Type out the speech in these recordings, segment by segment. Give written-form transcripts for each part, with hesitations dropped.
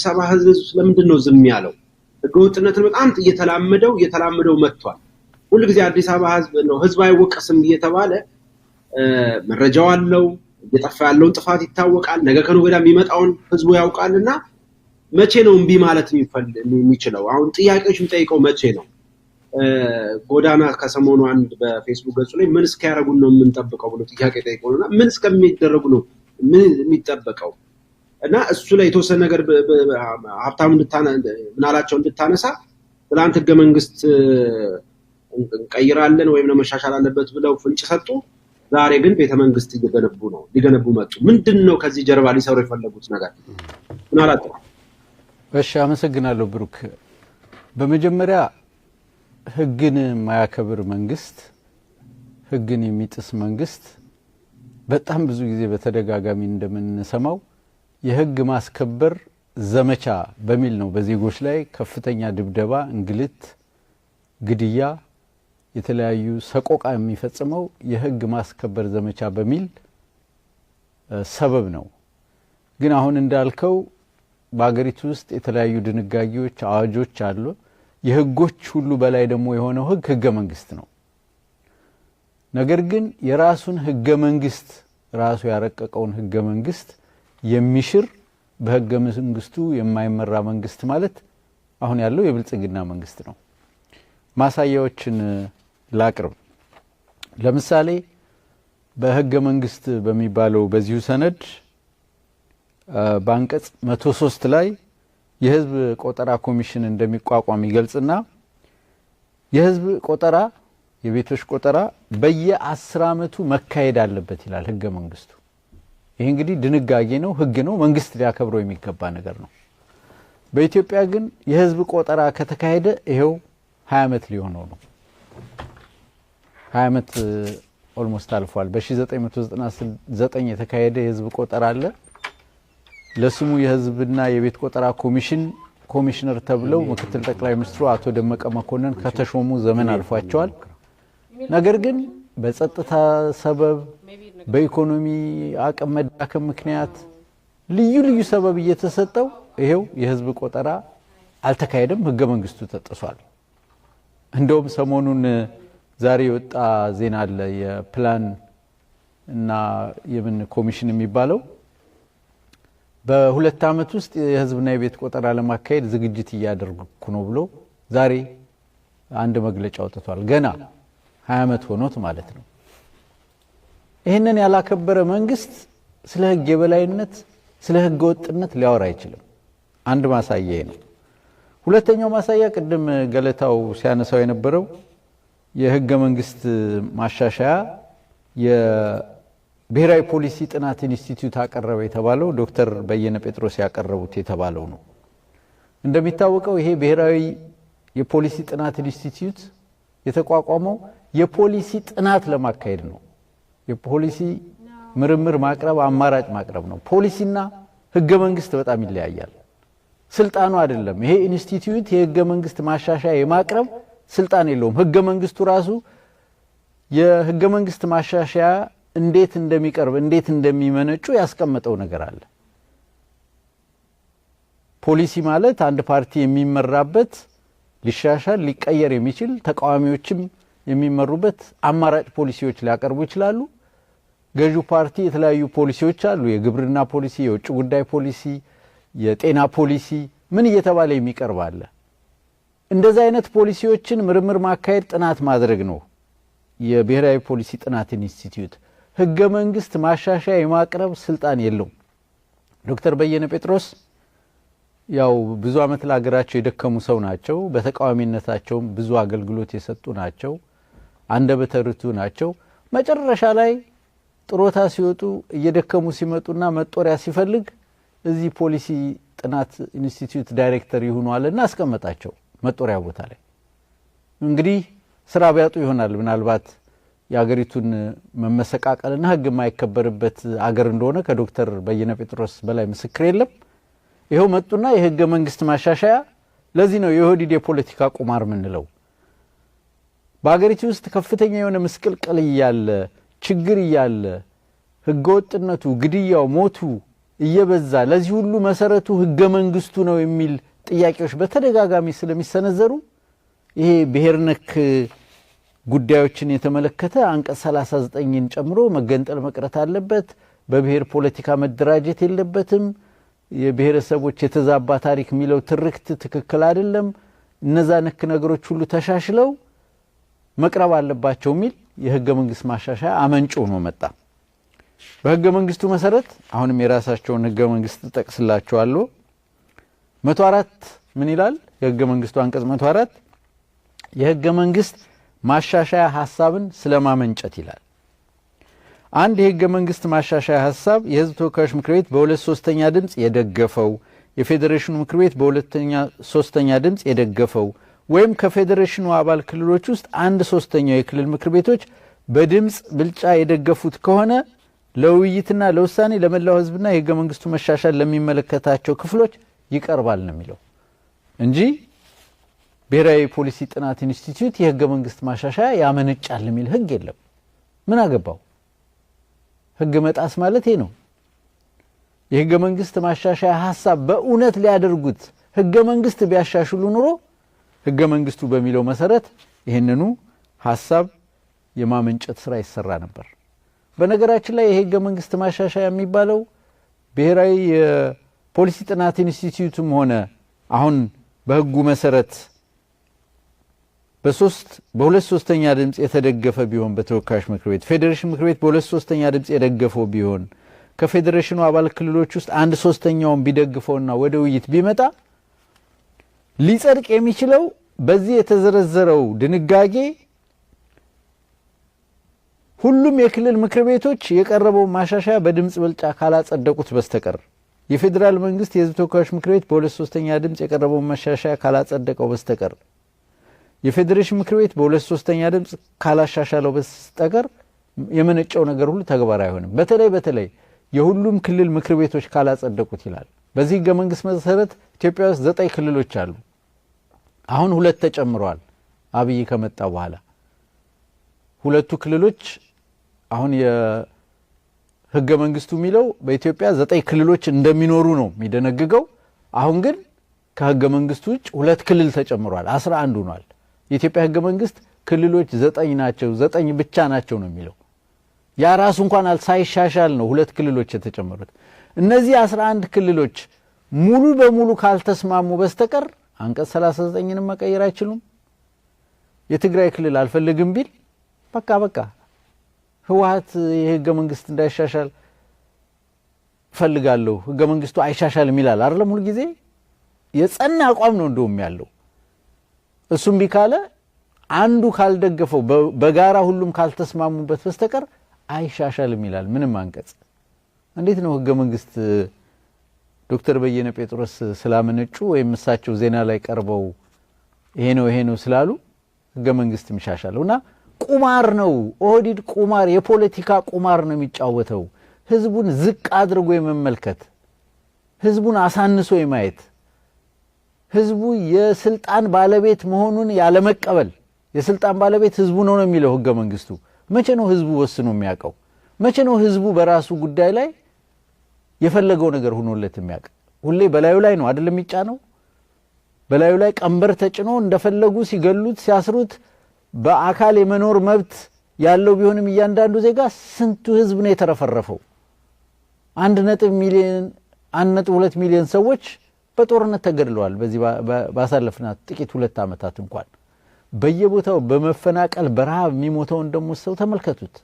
የአዲስ አበባ ህዝብ ለምንድን ነው ዝም ያለው? ህገወጥነትን በጣም እየተላመደው መጥቷል። ሁሉ ጊዜ አዲስ አበባ ህዝብ አይወቀስም እየተባለ መረጃው አለው፣ እየጠፋ ያለውን ጥፋት ይታወቃል፣ ነገ ከነገ ወዲያ የሚመጣውን ህዝቡ ያውቃልና መቼ ነው እምቢ ማለት የሚችለው? አሁን ጥያቄዎች የሚጠይቀው መቼ ነው? ጎዳና ከሰሞኑ አንድ በፌስቡክ ገጹ ላይ ምን እስኪያደርጉን ነው የምንጠብቀው ብሎ ጥያቄ ጠይቀውና ምን እስከሚደረጉ ነው ምን የሚጠበቀው? እና እሱ ላይ የተወሰነ ነገር ሀብታሙ ምናላቸው እንድታነሳ ትናንት ህገ መንግስት እንቀይራለን ወይም ነው መሻሻል አለበት ብለው ፍንጭ ሰጡ። ዛሬ ግን ቤተመንግስት ሊገነቡ መጡ። ምንድነው ከዚህ ጀርባ ሊሰሩ የፈለጉት ነገር? ምናላቸው? እሺ፣ አመሰግናለሁ ብሩክ። በመጀመሪያ ህግን የማያከብር መንግስት፣ ህግን የሚጥስ መንግስት በጣም ብዙ ጊዜ በተደጋጋሚ እንደምንሰማው የህግ ማስከበር ዘመቻ በሚል ነው በዜጎች ላይ ከፍተኛ ድብደባ፣ እንግልት፣ ግድያ፣ የተለያዩ ሰቆቃ የሚፈጽመው የህግ ማስከበር ዘመቻ በሚል ሰበብ ነው። ግን አሁን እንዳልከው በአገሪቱ ውስጥ የተለያዩ ድንጋጌዎች፣ አዋጆች አሉ። የህጎች ሁሉ በላይ ደግሞ የሆነው ህገ መንግስት ነው። ነገር ግን የራሱን ህገ መንግስት ራሱ ያረቀቀውን ህገ መንግስት የሚሽር በህገ መንግስቱ የማይመራ መንግስት ማለት አሁን ያለው የብልጽግና መንግስት ነው። ማሳያዎችን ላቅርብ። ለምሳሌ በህገ መንግስት በሚባለው በዚሁ ሰነድ በአንቀጽ 103 ላይ የህዝብ ቆጠራ ኮሚሽን እንደሚቋቋም ይገልጽና የህዝብ ቆጠራ የቤቶች ቆጠራ በየ10 አመቱ መካሄድ አለበት ይላል ህገ መንግስቱ። ይሄ እንግዲህ ድንጋጌ ነው፣ ህግ ነው፣ መንግስት ሊያከብረው የሚገባ ነገር ነው። በኢትዮጵያ ግን የህዝብ ቆጠራ ከተካሄደ ይሄው 20 አመት ሊሆነው ነው። 20 አመት ኦልሞስት አልፏል። በ1999 የተካሄደ የህዝብ ቆጠራ አለ። ለስሙ የህዝብና የቤት ቆጠራ ኮሚሽነር ተብለው ምክትል ጠቅላይ ሚኒስትሩ አቶ ደመቀ መኮንን ከተሾሙ ዘመን አልፏቸዋል። ነገር ግን በጸጥታ ሰበብ፣ በኢኮኖሚ አቅም መዳከም ምክንያት ልዩ ሰበብ እየተሰጠው ይሄው የህዝብ ቆጠራ አልተካሄደም፣ ህገ መንግስቱ ተጥሷል። እንደውም ሰሞኑን ዛሬ የወጣ ዜና አለ። የፕላን እና የምን ኮሚሽን የሚባለው በሁለት አመት ውስጥ የህዝብና የቤት ቆጠራ ለማካሄድ ዝግጅት እያደረጉ ነው ብሎ ዛሬ አንድ መግለጫ አውጥቷል። ገና 20 አመት ሆኖት ማለት ነው። ይሄንን ያላከበረ መንግስት ስለ ህግ የበላይነት፣ ስለ ህገ ወጥነት ሊያወራ አይችልም። አንድ ማሳያ ነው። ሁለተኛው ማሳያ ቅድም ገለታው ሲያነሳው የነበረው የህገ መንግስት ማሻሻያ የብሔራዊ ፖሊሲ ጥናት ኢንስቲትዩት አቀረበ የተባለው ዶክተር በየነ ጴጥሮስ ያቀረቡት የተባለው ነው። እንደሚታወቀው ይሄ ብሔራዊ የፖሊሲ ጥናት ኢንስቲትዩት የተቋቋመው የፖሊሲ ጥናት ለማካሄድ ነው። የፖሊሲ ምርምር ማቅረብ፣ አማራጭ ማቅረብ ነው። ፖሊሲና ህገ መንግስት በጣም ይለያያል። ስልጣኑ አይደለም። ይሄ ኢንስቲትዩት የህገ መንግስት ማሻሻያ የማቅረብ ስልጣን የለውም። ህገ መንግስቱ ራሱ የህገ መንግስት ማሻሻያ እንዴት እንደሚቀርብ፣ እንዴት እንደሚመነጩ ያስቀመጠው ነገር አለ። ፖሊሲ ማለት አንድ ፓርቲ የሚመራበት ሊሻሻል ሊቀየር የሚችል ተቃዋሚዎችም የሚመሩበት አማራጭ ፖሊሲዎች ሊያቀርቡ ይችላሉ። ገዢው ፓርቲ የተለያዩ ፖሊሲዎች አሉ። የግብርና ፖሊሲ፣ የውጭ ጉዳይ ፖሊሲ፣ የጤና ፖሊሲ ምን እየተባለ የሚቀርብ አለ። እንደዛ አይነት ፖሊሲዎችን ምርምር ማካሄድ፣ ጥናት ማድረግ ነው የብሔራዊ ፖሊሲ ጥናት ኢንስቲትዩት። ህገ መንግስት ማሻሻያ የማቅረብ ስልጣን የለውም። ዶክተር በየነ ጴጥሮስ ያው ብዙ አመት ለሀገራቸው የደከሙ ሰው ናቸው። በተቃዋሚነታቸውም ብዙ አገልግሎት የሰጡ ናቸው። አንደበተ ርቱዕ ናቸው። መጨረሻ ላይ ጥሮታ ሲወጡ እየደከሙ ሲመጡና መጦሪያ ሲፈልግ እዚህ ፖሊሲ ጥናት ኢንስቲትዩት ዳይሬክተር ይሁኑ አለና አስቀመጣቸው መጦሪያ ቦታ ላይ። እንግዲህ ስራ ቢያጡ ይሆናል ምናልባት የሀገሪቱን መመሰቃቀልና ህግ የማይከበርበት አገር እንደሆነ ከዶክተር በየነ ጴጥሮስ በላይ ምስክር የለም። ይሄው መጡና የህገ መንግስት ማሻሻያ። ለዚህ ነው የኦህዴድ የፖለቲካ ቁማር ምንለው። በአገሪቱ ውስጥ ከፍተኛ የሆነ ምስቅልቅል እያለ፣ ችግር እያለ፣ ህገወጥነቱ፣ ግድያው፣ ሞቱ እየበዛ ለዚህ ሁሉ መሰረቱ ህገ መንግስቱ ነው የሚል ጥያቄዎች በተደጋጋሚ ስለሚሰነዘሩ ይሄ ብሔር ነክ ጉዳዮችን የተመለከተ አንቀጽ 39ን ጨምሮ መገንጠል መቅረት አለበት፣ በብሔር ፖለቲካ መደራጀት የለበትም፣ የብሔረሰቦች የተዛባ ታሪክ የሚለው ትርክት ትክክል አይደለም፣ እነዛ ነክ ነገሮች ሁሉ ተሻሽለው መቅረብ አለባቸው የሚል የህገ መንግስት ማሻሻያ አመንጮ ነው መጣ። በህገ መንግስቱ መሰረት አሁንም የራሳቸውን ህገ መንግስት ተጠቅስላቸዋለሁ። 104 ምን ይላል? የህገ መንግስቱ አንቀጽ 104 የህገ መንግስት ማሻሻያ ሐሳብን ስለማመንጨት ይላል። አንድ የህገ መንግስት ማሻሻያ ሐሳብ የህዝብ ተወካዮች ምክር ቤት በ2/3 ድምጽ የደገፈው፣ የፌዴሬሽኑ ምክር ቤት በ2/3 ድምጽ የደገፈው ወይም ከፌዴሬሽኑ አባል ክልሎች ውስጥ 1/3 የክልል ምክር ቤቶች በድምጽ ብልጫ የደገፉት ከሆነ ለውይይትና ለውሳኔ ለመላው ህዝብና የህገ መንግስቱ መሻሻል ለሚመለከታቸው ክፍሎች ይቀርባል ነው የሚለው እንጂ ብሔራዊ ፖሊሲ ጥናት ኢንስቲትዩት የህገ መንግስት ማሻሻያ ያመነጫል የሚል ህግ የለም። ምን አገባው? ህግ መጣስ ማለት ይሄ ነው። የህገ መንግስት ማሻሻያ ሐሳብ በእውነት ሊያደርጉት ህገ መንግስት ቢያሻሽሉ ኑሮ ህገ መንግስቱ በሚለው መሰረት ይሄንኑ ሐሳብ የማመንጨት ስራ ይሰራ ነበር። በነገራችን ላይ የህገ መንግስት ማሻሻያ የሚባለው ብሔራዊ የፖሊሲ ጥናት ኢንስቲትዩትም ሆነ አሁን በህጉ መሰረት በ2/3 ድምጽ የተደገፈ ቢሆን በተወካዮች ምክር ቤት፣ ፌዴሬሽን ምክር ቤት በ2/3 ድምጽ የደገፈው ቢሆን ከፌዴሬሽኑ አባል ክልሎች ውስጥ 1/3 ቢደግፈውና ወደ ውይይት ቢመጣ ሊጸድቅ የሚችለው በዚህ የተዘረዘረው ድንጋጌ ሁሉም የክልል ምክር ቤቶች የቀረበው ማሻሻያ በድምጽ ብልጫ ካላጸደቁት በስተቀር የፌዴራል መንግስት የህዝብ ተወካዮች ምክር ቤት በ2/3 ድምጽ የቀረበው ማሻሻያ ካላጸደቀው በስተቀር የፌዴሬሽን ምክር ቤት በ2/3 ድምጽ ካላሻሻለው በስተቀር የመነጨው ነገር ሁሉ ተግባራዊ አይሆንም። በተለይ የሁሉም ክልል ምክር ቤቶች ካላጸደቁት ይላል። በዚህ ህገ መንግስት መሰረት ኢትዮጵያ ውስጥ 9 ክልሎች አሉ። አሁን 2 ተጨምረዋል አብይ ከመጣ በኋላ። 2 ክልሎች አሁን የህገ መንግስቱ የሚለው በኢትዮጵያ 9 ክልሎች እንደሚኖሩ ነው የሚደነግገው። አሁን ግን ከህገ መንግስቱ ውጭ 2 ክልል ተጨምሯል፣ 11 ሆኗል። የኢትዮጵያ ህገ መንግስት ክልሎች 9 ናቸው፣ 9 ብቻ ናቸው ነው የሚለው። ያ ራሱ እንኳን ሳይሻሻል ነው 2 ክልሎች የተጨመሩት። እነዚህ 11 ክልሎች ሙሉ በሙሉ ካልተስማሙ በስተቀር አንቀጽ 39ንም መቀየር አይችሉም። የትግራይ ክልል አልፈልግም ቢል በቃ ህወሓት የህገ መንግስት እንዳይሻሻል ፈልጋለሁ፣ ህገ መንግስቱ አይሻሻልም ይላል አይደለም? ሁሉ ጊዜ የጸና አቋም ነው እንደውም ያለው። እሱም ቢካለ አንዱ ካልደገፈው በጋራ ሁሉም ካልተስማሙበት በስተቀር አይሻሻልም ይላል። ምንም አንቀጽ እንዴት ነው ህገ መንግስት ዶክተር በየነ ጴጥሮስ ስላመነጩ ወይም እሳቸው ዜና ላይ ቀርበው ይሄ ነው ስላሉ ህገ መንግስት ይሻሻልና ቁማር ነው። ኦህዴድ ቁማር፣ የፖለቲካ ቁማር ነው የሚጫወተው። ህዝቡን ዝቅ አድርጎ የመመልከት፣ ህዝቡን አሳንሶ የማየት፣ ህዝቡ የስልጣን ባለቤት መሆኑን ያለመቀበል። የስልጣን ባለቤት ህዝቡ ነው የሚለው ህገ መንግስቱ። መቼ ነው ህዝቡ ወስኖ የሚያውቀው? መቼ ነው ህዝቡ በራሱ ጉዳይ ላይ የፈለገው ነገር ሆኖለት የሚያውቅ? ሁሌ በላዩ ላይ ነው አይደለም የሚጫነው። በላዩ ላይ ቀንበር ተጭኖ እንደፈለጉ ሲገሉት ሲያስሩት በአካል የመኖር መብት ያለው ቢሆንም እያንዳንዱ ዜጋ ስንቱ ህዝብ ነው የተረፈረፈው? 1.2 ሚሊዮን ሰዎች በጦርነት ተገድለዋል። በዚህ ባሳለፍናት ጥቂት 2 ዓመታት እንኳን በየቦታው በመፈናቀል በረሃብ የሚሞተውን ደሞ ሰው ተመልከቱት።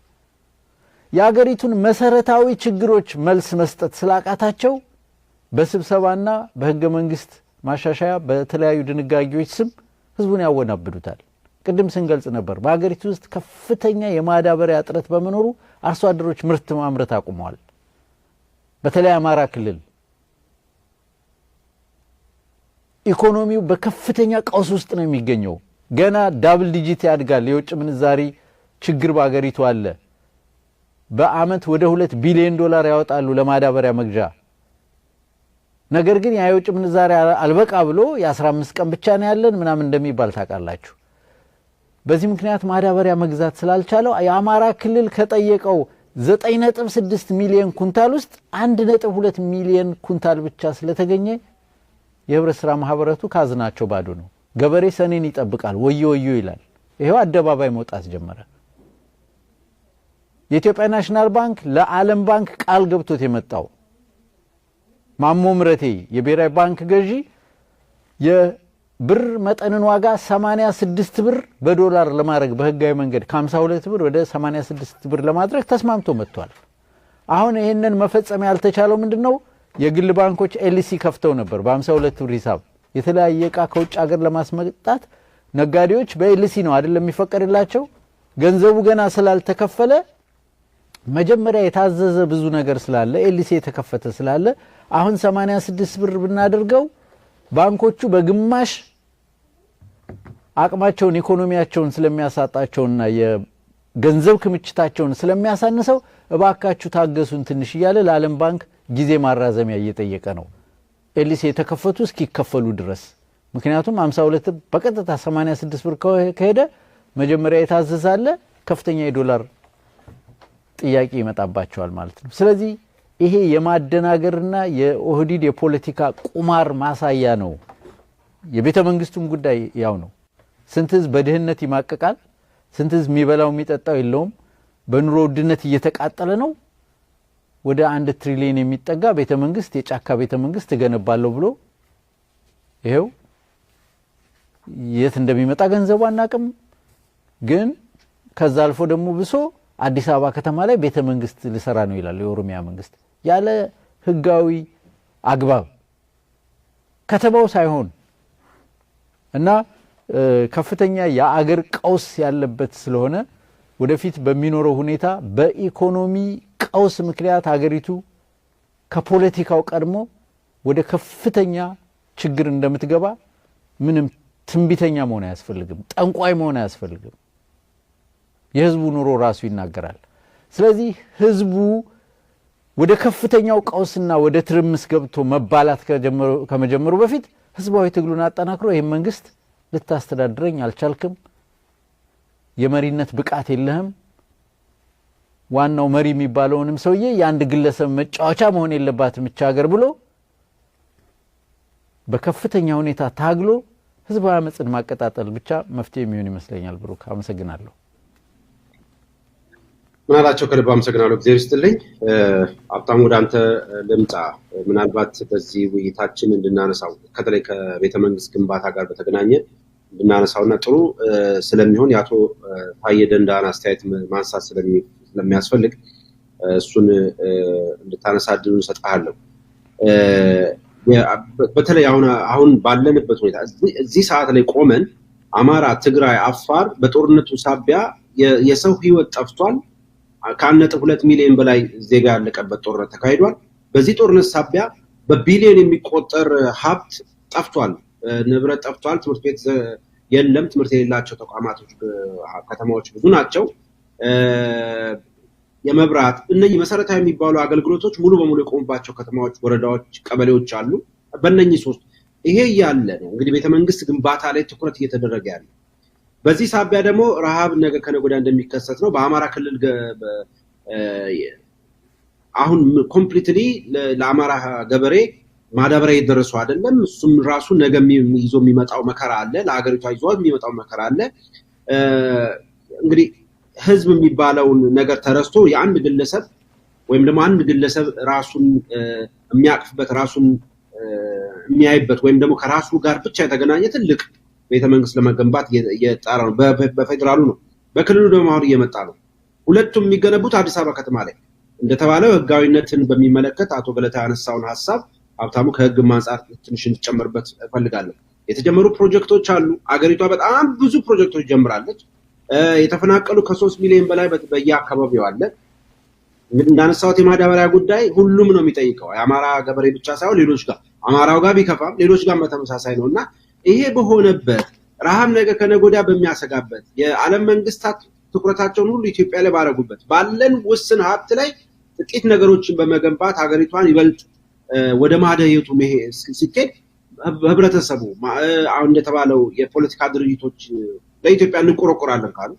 የአገሪቱን መሰረታዊ ችግሮች መልስ መስጠት ስላቃታቸው በስብሰባና በህገ መንግስት ማሻሻያ በተለያዩ ድንጋጌዎች ስም ህዝቡን ያወናብዱታል። ቅድም ስንገልጽ ነበር በአገሪቱ ውስጥ ከፍተኛ የማዳበሪያ እጥረት በመኖሩ አርሶ አደሮች ምርት ማምረት አቁመዋል። በተለይ አማራ ክልል ኢኮኖሚው በከፍተኛ ቀውስ ውስጥ ነው የሚገኘው። ገና ዳብል ዲጂት ያድጋል። የውጭ ምንዛሪ ችግር በአገሪቱ አለ። በአመት ወደ $2 ቢሊዮን ያወጣሉ ለማዳበሪያ መግዣ። ነገር ግን የውጭ ምንዛሪ አልበቃ ብሎ የ15 ቀን ብቻ ነው ያለን ምናምን እንደሚባል ታውቃላችሁ። በዚህ ምክንያት ማዳበሪያ መግዛት ስላልቻለው የአማራ ክልል ከጠየቀው 9.6 ሚሊዮን ኩንታል ውስጥ 1.2 ሚሊዮን ኩንታል ብቻ ስለተገኘ የህብረት ስራ ማህበራቱ ካዝናቸው ባዶ ነው። ገበሬ ሰኔን ይጠብቃል፣ ወዮ ወዮ ይላል። ይሄው አደባባይ መውጣት ጀመረ። የኢትዮጵያ ናሽናል ባንክ ለዓለም ባንክ ቃል ገብቶት የመጣው ማሞ ምረቴ የብሔራዊ ባንክ ገዢ የብር መጠንን ዋጋ 86 ብር በዶላር ለማድረግ በህጋዊ መንገድ ከ52 ብር ወደ 86 ብር ለማድረግ ተስማምቶ መጥቷል። አሁን ይሄንን መፈጸም ያልተቻለው ምንድነው? የግል ባንኮች ኤልሲ ከፍተው ነበር በ52 ብር ሂሳብ የተለያየ ዕቃ ከውጭ ሀገር ለማስመጣት ነጋዴዎች በኤልሲ ነው አይደለም የሚፈቀድላቸው። ገንዘቡ ገና ስላልተከፈለ መጀመሪያ የታዘዘ ብዙ ነገር ስላለ ኤልሲ የተከፈተ ስላለ አሁን 86 ብር ብናደርገው ባንኮቹ በግማሽ አቅማቸውን ኢኮኖሚያቸውን ስለሚያሳጣቸውና የገንዘብ ክምችታቸውን ስለሚያሳንሰው እባካችሁ ታገሱን ትንሽ እያለ ለዓለም ባንክ ጊዜ ማራዘሚያ እየጠየቀ ነው ኤልሲ የተከፈቱ እስኪከፈሉ ድረስ። ምክንያቱም 52 በቀጥታ 86 ብር ከሄደ መጀመሪያ የታዘዛለ ከፍተኛ የዶላር ጥያቄ ይመጣባቸዋል ማለት ነው። ስለዚህ ይሄ የማደናገርና የኦህዲድ የፖለቲካ ቁማር ማሳያ ነው። የቤተ መንግስቱም ጉዳይ ያው ነው። ስንት ህዝብ በድህነት ይማቀቃል፣ ስንት ህዝብ የሚበላው የሚጠጣው የለውም፣ በኑሮ ውድነት እየተቃጠለ ነው። ወደ 1 ትሪሊዮን የሚጠጋ ቤተ መንግስት የጫካ ቤተ መንግስት ገነባለሁ ብሎ ይሄው የት እንደሚመጣ ገንዘቡ አናቅም። ግን ከዛ አልፎ ደግሞ ብሶ አዲስ አበባ ከተማ ላይ ቤተ መንግስት ልሰራ ነው ይላል የኦሮሚያ መንግስት ያለ ህጋዊ አግባብ ከተማው ሳይሆን እና ከፍተኛ የአገር ቀውስ ያለበት ስለሆነ ወደፊት በሚኖረው ሁኔታ በኢኮኖሚ ቀውስ ምክንያት ሀገሪቱ ከፖለቲካው ቀድሞ ወደ ከፍተኛ ችግር እንደምትገባ ምንም ትንቢተኛ መሆን አያስፈልግም፣ ጠንቋይ መሆን አያስፈልግም። የህዝቡ ኑሮ ራሱ ይናገራል። ስለዚህ ህዝቡ ወደ ከፍተኛው ቀውስና ወደ ትርምስ ገብቶ መባላት ከመጀመሩ በፊት ህዝባዊ ትግሉን አጠናክሮ ይሄን መንግስት ልታስተዳድረኝ አልቻልክም፣ የመሪነት ብቃት የለህም፣ ዋናው መሪ የሚባለውንም ሰውዬ የአንድ ግለሰብ መጫወቻ መሆን የለባትም እቻ ሀገር ብሎ በከፍተኛ ሁኔታ ታግሎ ህዝባዊ አመጽን ማቀጣጠል ብቻ መፍትሄ የሚሆን ይመስለኛል። ብሩክ አመሰግናለሁ። ምናላቸው ከልብ አመሰግናለሁ። እግዚአብሔር ይስጥልኝ። ሀብታሙ ወደ አንተ ልምጣ። ምናልባት በዚህ ውይይታችን እንድናነሳው ከተለይ ከቤተ መንግስት ግንባታ ጋር በተገናኘ እንድናነሳውና ጥሩ ስለሚሆን የአቶ ታዬ ደንዳን አስተያየት ማንሳት ስለሚያስፈልግ እሱን እንድታነሳ እድሉን እሰጥሃለሁ። በተለይ አሁን ባለንበት ሁኔታ እዚህ ሰዓት ላይ ቆመን አማራ፣ ትግራይ፣ አፋር በጦርነቱ ሳቢያ የሰው ህይወት ጠፍቷል። ከ1.2 ሚሊዮን በላይ ዜጋ ያለቀበት ጦርነት ተካሂዷል። በዚህ ጦርነት ሳቢያ በቢሊዮን የሚቆጠር ሀብት ጠፍቷል፣ ንብረት ጠፍቷል። ትምህርት ቤት የለም። ትምህርት የሌላቸው ተቋማቶች ከተማዎች ብዙ ናቸው። የመብራት እነኚህ መሰረታዊ የሚባሉ አገልግሎቶች ሙሉ በሙሉ የቆሙባቸው ከተማዎች፣ ወረዳዎች፣ ቀበሌዎች አሉ። በእነኚህ ሶስት ይሄ ያለ ነው እንግዲህ ቤተመንግስት ግንባታ ላይ ትኩረት እየተደረገ ያለ። በዚህ ሳቢያ ደግሞ ረሃብ ነገ ከነገ ወዲያ እንደሚከሰት ነው። በአማራ ክልል አሁን ኮምፕሊትሊ ለአማራ ገበሬ ማዳበሪያ እየደረሱ አይደለም። እሱም ራሱ ነገ ይዞ የሚመጣው መከራ አለ፣ ለሀገሪቷ ይዞ የሚመጣው መከራ አለ። እንግዲህ ህዝብ የሚባለውን ነገር ተረስቶ የአንድ ግለሰብ ወይም ደግሞ አንድ ግለሰብ ራሱን የሚያቅፍበት ራሱን የሚያይበት ወይም ደግሞ ከራሱ ጋር ብቻ የተገናኘ ትልቅ ቤተመንግስት ለመገንባት እየጣራ ነው። በፌደራሉ ነው፣ በክልሉ ደግሞ አሁን እየመጣ ነው። ሁለቱም የሚገነቡት አዲስ አበባ ከተማ ላይ እንደተባለው ህጋዊነትን በሚመለከት አቶ ገለታ ያነሳውን ሀሳብ ሀብታሙ ከህግም አንጻር ትንሽ እንድጨምርበት እፈልጋለሁ። የተጀመሩ ፕሮጀክቶች አሉ። አገሪቷ በጣም ብዙ ፕሮጀክቶች ጀምራለች። የተፈናቀሉ ከ3 ሚሊዮን በላይ በየአካባቢው አለ። እንዳነሳሁት የማዳበሪያ ጉዳይ ሁሉም ነው የሚጠይቀው። የአማራ ገበሬ ብቻ ሳይሆን ሌሎች ጋር አማራው ጋር ቢከፋም ሌሎች ጋር በተመሳሳይ ነው እና ይሄ በሆነበት ረሃብ ነገ ከነገ ወዲያ በሚያሰጋበት የዓለም መንግስታት ትኩረታቸውን ሁሉ ኢትዮጵያ ላይ ባረጉበት ባለን ውስን ሀብት ላይ ጥቂት ነገሮችን በመገንባት ሀገሪቷን ይበልጥ ወደ ማደየቱ ሲኬድ ህብረተሰቡ አሁን እንደተባለው የፖለቲካ ድርጅቶች ለኢትዮጵያ እንቆረቆራለን ካሉ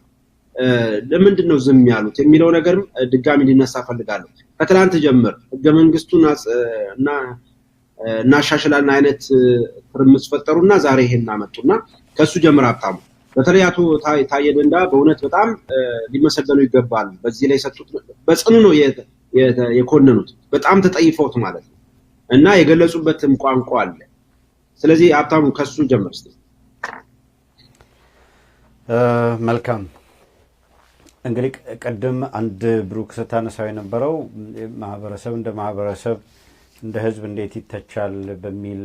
ለምንድን ነው ዝም ያሉት የሚለው ነገርም ድጋሚ እንዲነሳ ፈልጋለሁ። ከትላንት ጀምር ህገ መንግስቱን እናሻሽላለን አይነት ትርምስ ፈጠሩና ዛሬ ይሄን አመጡና ከሱ ጀምር ሀብታሙ በተለይ አቶ ታዬ ደንዳ በእውነት በጣም ሊመሰገኑ ይገባል። በዚህ ላይ ሰጡት በጽኑ ነው የኮነኑት በጣም ተጠይፈውት ማለት ነው እና የገለጹበትም ቋንቋ አለ። ስለዚህ ሀብታሙ ከሱ ጀምር እስቲ። መልካም እንግዲህ ቅድም አንድ ብሩክ ስታነሳው የነበረው ማህበረሰብ እንደ ማህበረሰብ እንደ ህዝብ እንዴት ይተቻል በሚል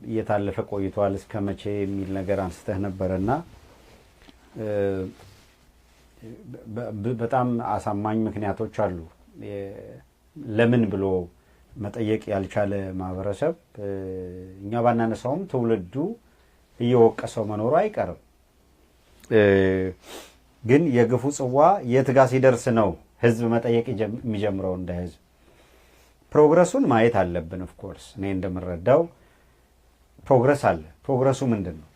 እየታለፈ ቆይቷል እስከ መቼ የሚል ነገር አንስተህ ነበርና በጣም አሳማኝ ምክንያቶች አሉ። ለምን ብሎ መጠየቅ ያልቻለ ማህበረሰብ እኛ ባናነሳውም ትውልዱ እየወቀሰው መኖሩ አይቀርም። ግን የግፉ ጽዋ የት ጋር ሲደርስ ነው ህዝብ መጠየቅ የሚጀምረው? እንደ ህዝብ ፕሮግረሱን ማየት አለብን። ኦፍ ኮርስ እኔ እንደምረዳው ፕሮግረስ አለ። ፕሮግረሱ ምንድን ነው?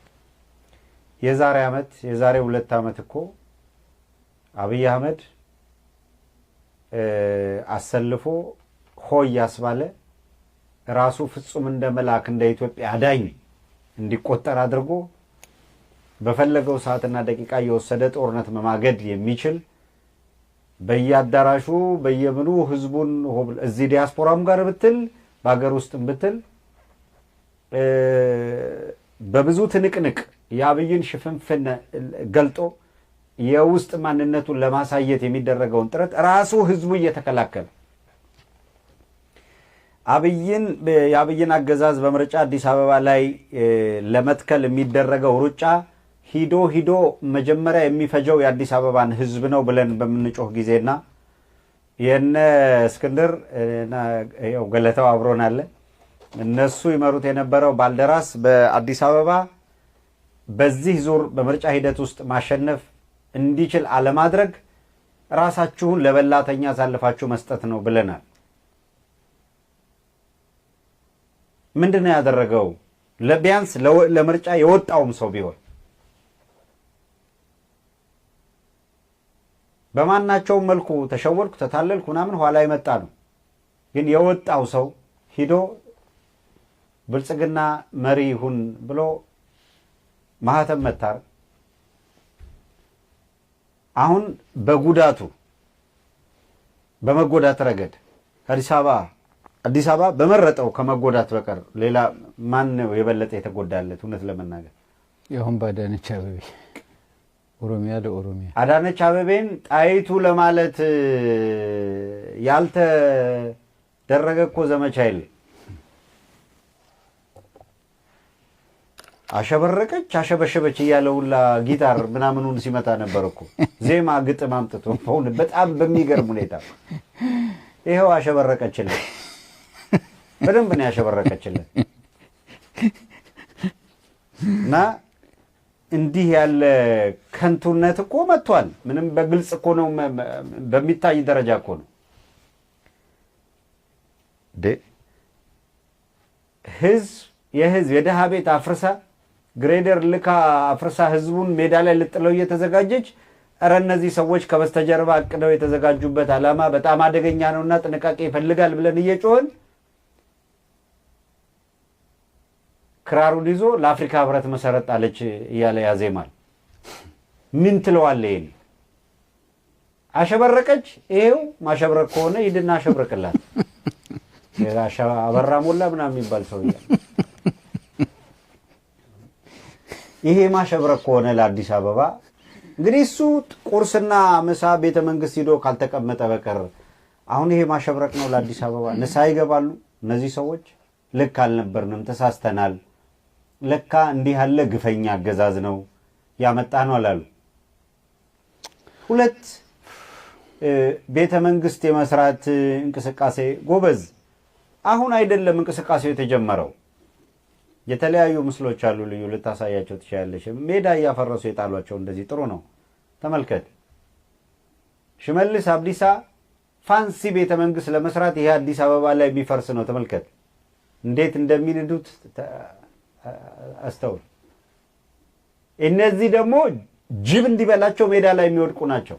የዛሬ 2 ዓመት እኮ አብይ አህመድ አሰልፎ ሆይ ያስባለ ራሱ ፍጹም እንደ መልአክ እንደ ኢትዮጵያ አዳኝ እንዲቆጠር አድርጎ በፈለገው ሰዓትና ደቂቃ የወሰደ ጦርነት መማገድ የሚችል በየአዳራሹ በየምኑ ህዝቡን እዚህ ዲያስፖራም ጋር ብትል በአገር ውስጥም ብትል በብዙ ትንቅንቅ የአብይን ሽፍንፍን ገልጦ የውስጥ ማንነቱን ለማሳየት የሚደረገውን ጥረት ራሱ ህዝቡ እየተከላከለ የአብይን አገዛዝ በምርጫ አዲስ አበባ ላይ ለመትከል የሚደረገው ሩጫ ሂዶ መጀመሪያ የሚፈጀው የአዲስ አበባን ህዝብ ነው ብለን በምንጮህ ጊዜና የነ እስክንድር ያው ገለታው አብሮናል እነሱ ይመሩት የነበረው ባልደራስ በአዲስ አበባ በዚህ ዙር በምርጫ ሂደት ውስጥ ማሸነፍ እንዲችል አለማድረግ ራሳችሁን ለበላተኛ አሳልፋችሁ መስጠት ነው ብለናል። ምንድነው ያደረገው? ለቢያንስ ለምርጫ የወጣውም ሰው ቢሆን በማናቸውም መልኩ ተሸወልኩ ተታለልኩ ምናምን ኋላ ይመጣ ነው። ግን የወጣው ሰው ሂዶ ብልጽግና መሪ ይሁን ብሎ ማህተም መታር አሁን በመጎዳት ረገድ አዲስ አበባ በመረጠው ከመጎዳት በቀር ሌላ ማን ነው የበለጠ የተጎዳለት? እውነት ለመናገር ይሁን ባዳነች አበቤ ኦሮሚያ ለኦሮሚያ አዳነች አበቤን ጣይቱ ለማለት ያልተደረገ እኮ ዘመቻ የለ። አሸበረቀች አሸበሸበች እያለውላ ጊታር ምናምኑን ሲመታ ነበር እኮ ዜማ ግጥም አምጥቶ በጣም በሚገርም ሁኔታ ይሄው አሸበረቀችልን። በደንብ ነው ያሸበረቀችልን። እና እንዲህ ያለ ከንቱነት እኮ መጥቷል። ምንም በግልጽ እኮ ነው በሚታይ ደረጃ እኮ ነው። የህዝብ የደሃ ቤት አፍርሳ ግሬደር ልካ አፍርሳ ህዝቡን ሜዳ ላይ ልጥለው እየተዘጋጀች እረ እነዚህ ሰዎች ከበስተጀርባ አቅደው የተዘጋጁበት ዓላማ በጣም አደገኛ ነውና ጥንቃቄ ይፈልጋል ብለን እየጮህን ክራሩን ይዞ ለአፍሪካ ህብረት መሰረት ጣለች እያለ ያዜማል። ምን ትለዋለህ? ይሄን አሸበረቀች። ይሄው ማሸብረቅ ከሆነ ይድና አሸብረቅላት። አበራ ሞላ ምናምን የሚባል ሰው ይላል። ይሄ ማሸብረቅ ከሆነ ለአዲስ አበባ እንግዲህ እሱ ቁርስና ምሳ ቤተ መንግስት ሂዶ ካልተቀመጠ በቀር አሁን ይሄ ማሸብረቅ ነው ለአዲስ አበባ። ንስሐ ይገባሉ እነዚህ ሰዎች። ልክ አልነበርንም፣ ተሳስተናል፣ ለካ እንዲህ ያለ ግፈኛ አገዛዝ ነው ያመጣ ነው አላሉ። ሁለት ቤተ መንግስት የመስራት እንቅስቃሴ ጎበዝ። አሁን አይደለም እንቅስቃሴው የተጀመረው። የተለያዩ ምስሎች አሉ፣ ልዩ ልታሳያቸው ትችላለሽ። ሜዳ እያፈረሱ የጣሏቸው እንደዚህ ጥሩ ነው። ተመልከት። ሽመልስ አብዲሳ ፋንሲ ቤተ መንግስት ለመስራት ይሄ አዲስ አበባ ላይ የሚፈርስ ነው። ተመልከት እንዴት እንደሚንዱት አስተውል። እነዚህ ደግሞ ጅብ እንዲበላቸው ሜዳ ላይ የሚወድቁ ናቸው።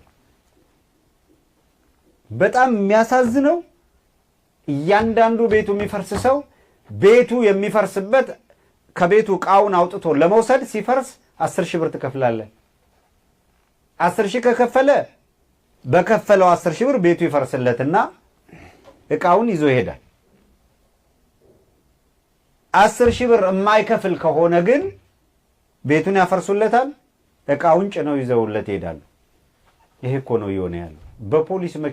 በጣም የሚያሳዝነው እያንዳንዱ ቤቱ የሚፈርስ ሰው ቤቱ የሚፈርስበት ከቤቱ ዕቃውን አውጥቶ ለመውሰድ ሲፈርስ 10,000 ብር ትከፍላለህ። 10,000 ከከፈለ በከፈለው 10,000 ብር ቤቱ ይፈርስለትና ዕቃውን ይዞ ይሄዳል። 10,000 ብር የማይከፍል ከሆነ ግን ቤቱን ያፈርሱለታል፣ ዕቃውን ጭነው ይዘውለት ይሄዳሉ። ይሄ እኮ ነው የሆነ ያለው በፖሊስ